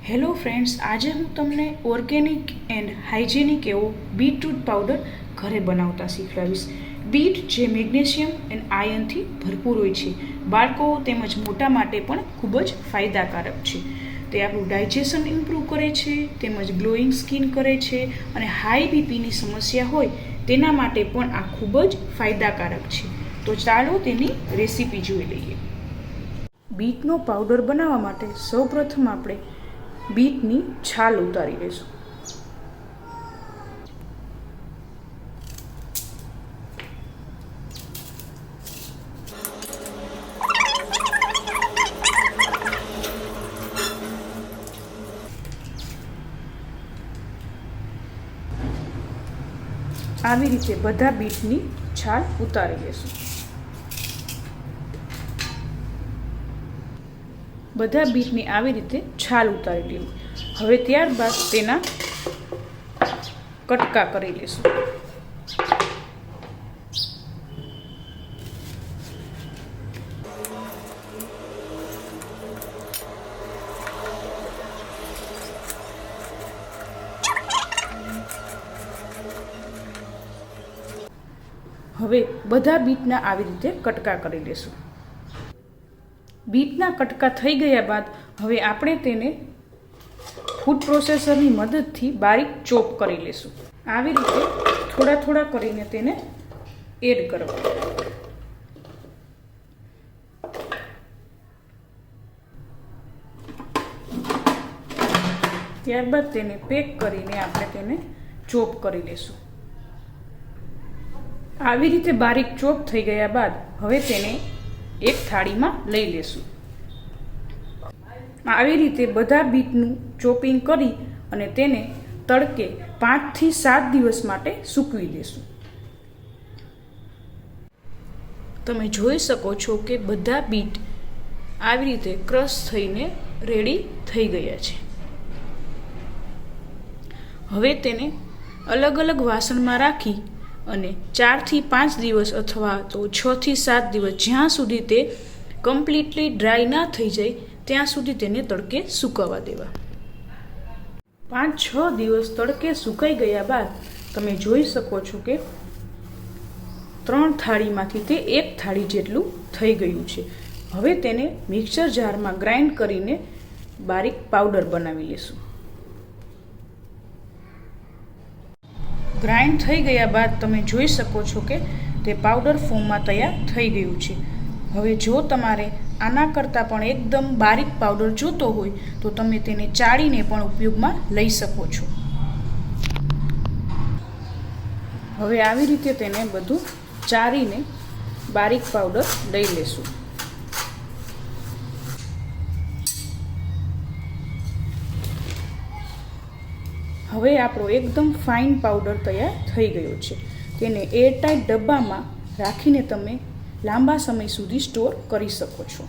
Hello friends, આજે હું તમને ઓર્ગેનિક એન્ડ હાઇજેનિક એવો બીટરૂટ પાવડર ઘરે બનાવતા શીખવાડીશ. બીટ જે મેગ્નેશિયમ એન્ડ આયર્નથી ભરપૂર હોય છે, બાળકો તેમજ મોટા માટે પણ ખૂબ જ ફાયદાકારક છે. તે આપણું ડાયજેશન ઇમ્પ્રૂવ કરે છે, તેમજ ગ્લોઈંગ સ્કિન કરે છે, અને હાઈ બીપીની સમસ્યા હોય તેના માટે પણ આ ખૂબ જ ફાયદાકારક છે. તો ચાલો તેની રેસીપી જોઈ લઈએ. બીટનો પાવડર બનાવવા માટે સૌપ્રથમ આપણે બીટની છાલ ઉતારી લઈશું. આવી રીતે બધા બીટની છાલ ઉતારી લઈશું. બધા બીટની આવી રીતે છાલ ઉતારી લેવી. હવે ત્યારબાદ તેના કટકા કરી લઈશું. હવે બધા બીટના આવી રીતે કટકા કરી લઈશું. બીટના કટકા થઈ ગયા બાદ હવે આપણે તેને ફૂડ પ્રોસેસરની મદદથી બારીક ચોપ કરી લઈશું. આવી રીતે થોડા થોડા કરીને તેને એડ કરવા. ત્યારબાદ તેને પેક કરીને આપણે તેને ચોપ કરી લઈશું. આવી રીતે બારીક ચોપ થઈ ગયા બાદ હવે તેને એક થાળીમાં લઈ લેશું. આવી રીતે બધા બીટનું ચોપિંગ કરી અને તેને તડકે 5 થી 7 દિવસ માટે સૂકવી દેશું. તમે જોઈ શકો છો કે બધા બીટ આવી રીતે ક્રશ થઈને રેડી થઈ ગયા છે. હવે તેને અલગ અલગ વાસણમાં રાખી અને 4 થી 5 દિવસ અથવા તો 6 થી 7 દિવસ જ્યાં સુધી તે કમ્પ્લીટલી ડ્રાય ના થઈ જાય ત્યાં સુધી તેને તડકે સૂકવવા દેવા. 5-6 દિવસ તડકે સુકાઈ ગયા બાદ તમે જોઈ શકો છો કે 3 થાળીમાંથી તે 1 થાળી જેટલું થઈ ગયું છે. હવે તેને મિક્સર જારમાં ગ્રાઇન્ડ કરીને બારીક પાવડર બનાવી લેશું. ગ્રાઇન્ડ થઈ ગયા બાદ તમે જોઈ શકો છો કે તે પાવડર ફોર્મમાં તૈયાર થઈ ગયું છે. હવે જો તમારે આના કરતાં પણ એકદમ બારીક પાવડર જોતો હોય તો તમે તેને ચાળીને પણ ઉપયોગમાં લઈ શકો છો. હવે આવી રીતે તેને બધું ચાળીને બારીક પાવડર લઈ લેશું. હવે આપણો એકદમ ફાઇન પાવડર તૈયાર થઈ ગયો છે. તેને એરટાઇટ ડબ્બામાં રાખીને તમે લાંબા સમય સુધી સ્ટોર કરી શકો છો.